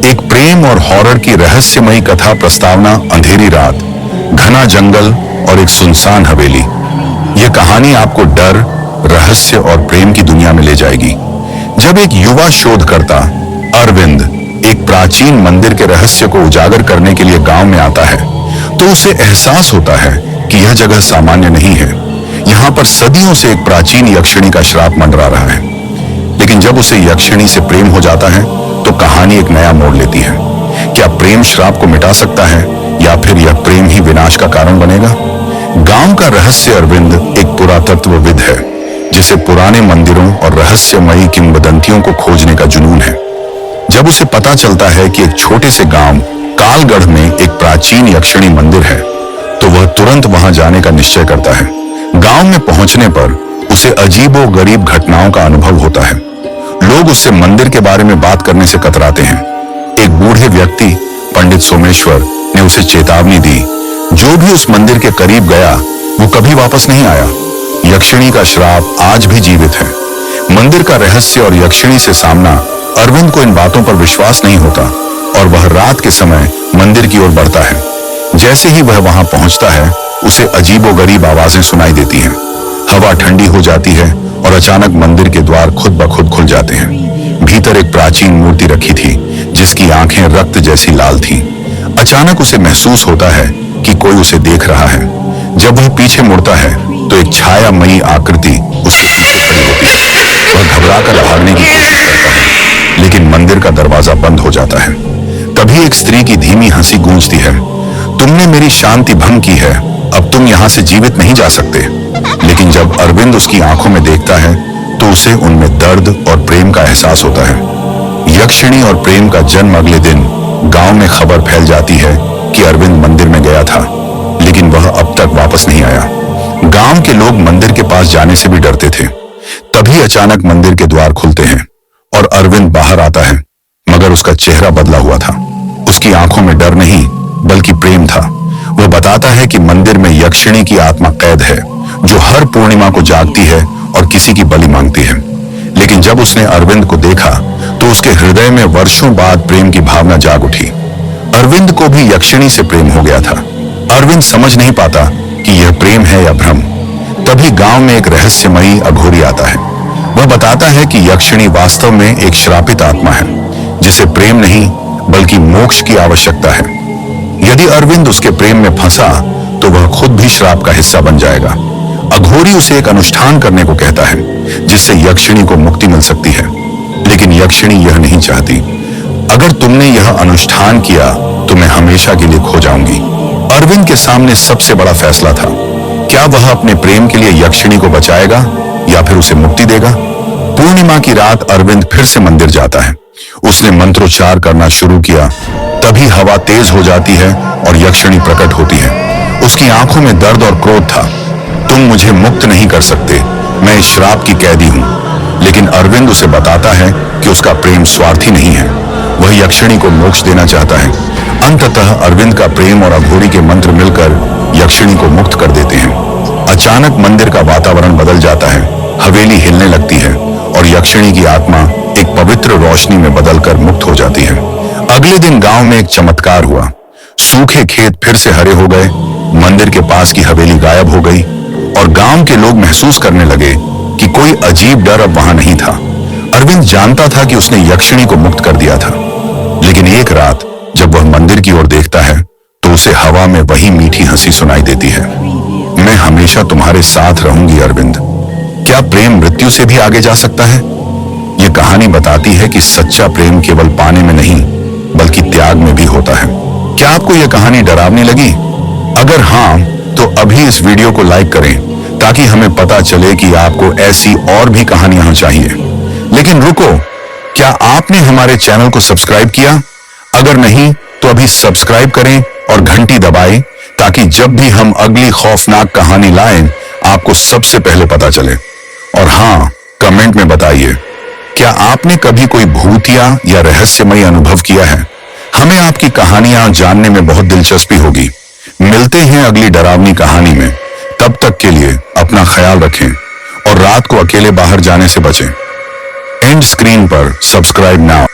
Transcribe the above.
एक प्रेम और हॉरर की रहस्यमयी कथा प्रस्तावना। अंधेरी रात, घना जंगल और एक सुनसान हवेली। यह कहानी आपको डर, रहस्य और प्रेम की दुनिया में ले जाएगी। जब एक युवा शोधकर्ता अरविंद एक प्राचीन मंदिर के रहस्य को उजागर करने के लिए गांव में आता है, तो उसे एहसास होता है कि यह जगह सामान्य नहीं है। यहाँ पर सदियों से एक प्राचीन यक्षिणी का श्राप मंडरा रहा है। लेकिन जब उसे यक्षिणी से प्रेम हो जाता है तो कहानी एक नया मोड़ लेती है। क्या प्रेम श्राप को मिटा सकता है या फिर यह प्रेम ही विनाश का कारण बनेगा? गांव का रहस्य अरविंद एक पुरातत्वविद है जिसे पुराने मंदिरों और रहस्यमयी किंवदंतियों को खोजने का जुनून है। जब उसे पता चलता है कि एक छोटे से गांव कालगढ़ में एक प्राचीन यक्षिणी मंदिर है, तो वह तुरंत वहां जाने का निश्चय करता है। गांव में पहुंचने पर उसे अजीबो गरीब घटनाओं का अनुभव होता है। लोग उससे मंदिर के बारे में बात करने से कतराते हैं। एक बूढ़े व्यक्ति पंडित सोमेश्वर ने उसे चेतावनी दी, जो भी उस मंदिर के करीब गया वो कभी वापस नहीं आया। यक्षिणी का श्राप आज भी जीवित है। मंदिर का रहस्य और यक्षिणी से सामना। अरविंद को इन बातों पर विश्वास नहीं होता और वह रात के समय मंदिर की ओर बढ़ता है। जैसे ही वह वहां पहुंचता है, उसे अजीबोगरीब आवाजें सुनाई देती हैं। हवा ठंडी हो जाती है और अचानक मंदिर के द्वार खुद ब खुद खुल जाते हैं। भीतर एक प्राचीन मूर्ति रखी थी जिसकी आंखें रक्त जैसी लाल थीं। अचानक उसे महसूस होता है कि कोई उसे देख रहा है। जब वह पीछे मुड़ता है तो एक छायामयी आकृति उसके पीछे खड़ी होती है। वह घबराकर भागने की कोशिश करता है, लेकिन मंदिर का दरवाजा बंद हो जाता है। तभी एक स्त्री की धीमी हंसी गूंजती है, तुमने मेरी शांति भंग की है, अब तुम यहाँ से जीवित नहीं जा सकते। लेकिन जब अरविंद उसकी आंखों में देखता है तो उसे उनमें दर्द और प्रेम का एहसास होता है। यक्षिणी और प्रेम का जन्म। अगले दिन गांव में खबर फैल जाती है कि अरविंद मंदिर में गया था, लेकिन वह अब तक वापस नहीं आया। गांव के लोग मंदिर के पास जाने से भी डरते थे। तभी अचानक मंदिर के द्वार खुलते हैं और अरविंद बाहर आता है, मगर उसका चेहरा बदला हुआ था। उसकी आंखों में डर नहीं बल्कि प्रेम था। वह बताता है कि मंदिर में यक्षिणी की आत्मा कैद है, जो हर पूर्णिमा को जागती है और किसी की बलि मांगती है। लेकिन जब उसने अरविंद को देखा तो उसके हृदय में वर्षों बाद प्रेम की भावना जाग उठी। अरविंद को भी यक्षिणी से प्रेम हो गया था। अरविंद समझ नहीं पाता कि यह प्रेम है या भ्रम। तभी गांव में एक रहस्यमयी अघोरी आता है। वह बताता है कि यक्षिणी वास्तव में एक श्रापित आत्मा है, जिसे प्रेम नहीं बल्कि मोक्ष की आवश्यकता है। यदि अरविंद उसके प्रेम में फंसा तो वह खुद भी श्राप का हिस्सा बन जाएगा। अघोरी उसे एक अनुष्ठान करने को कहता है जिससे यक्षिणी को मुक्ति मिल सकती है, लेकिन यक्षिणी यह नहीं चाहती। अगर तुमने यह अनुष्ठान किया तो मैं हमेशा के लिए खो जाऊंगी। अरविंद के सामने सबसे बड़ा फैसला था, क्या वह अपने प्रेम के लिए यक्षिणी को बचाएगा या फिर उसे मुक्ति देगा। पूर्णिमा की रात अरविंद फिर से मंदिर जाता है। उसने मंत्रोच्चार करना शुरू किया। तभी हवा तेज हो जाती है और यक्षिणी प्रकट होती है। उसकी आंखों में दर्द और क्रोध था। तुम मुझे मुक्त नहीं कर सकते, मैं इस श्राप की कैदी हूं। लेकिन अरविंद उसे बताता है कि उसका प्रेम स्वार्थी नहीं है, वह यक्षिणी को मोक्ष देना चाहता है। अंततः अरविंद का प्रेम और अघोरी के मंत्र मिलकर यक्षिणी को मुक्त कर देते हैं। अचानक मंदिर का वातावरण बदल जाता है। हवेली हिलने लगती है और यक्षिणी की आत्मा एक पवित्र रोशनी में बदलकर मुक्त हो जाती है। अगले दिन गांव में एक चमत्कार हुआ। सूखे खेत फिर से हरे हो गए, मंदिर के पास की हवेली गायब हो गई और गांव के लोग महसूस करने लगे कि कोई अजीब डर अब वहां नहीं था। अरविंद जानता था कि उसने यक्षिणी को मुक्त कर दिया था, लेकिन एक रात जब वह मंदिर की ओर देखता है तो उसे हवा में वही मीठी हंसी सुनाई देती है, मैं हमेशा तुम्हारे साथ रहूंगी अरविंद। क्या प्रेम मृत्यु से भी आगे जा सकता है? यह कहानी बताती है कि सच्चा प्रेम केवल पाने में नहीं बल्कि त्याग में भी होता है। क्या आपको यह कहानी डरावनी लगी? अगर हाँ, तो अभी इस वीडियो को लाइक करें ताकि हमें पता चले कि आपको ऐसी और भी कहानियां चाहिए। लेकिन रुको, क्या आपने हमारे चैनल को सब्सक्राइब किया? अगर नहीं तो अभी सब्सक्राइब करें और घंटी दबाएं ताकि जब भी हम अगली खौफनाक कहानी लाएं आपको सबसे पहले पता चले। और हाँ, कमेंट में बताइए, क्या आपने कभी कोई भूतिया या रहस्यमयी अनुभव किया है? हमें आपकी कहानियां जानने में बहुत दिलचस्पी होगी। मिलते हैं अगली डरावनी कहानी में। तब तक के लिए अपना ख्याल रखें और रात को अकेले बाहर जाने से बचें। एंड स्क्रीन पर सब्सक्राइब नाउ।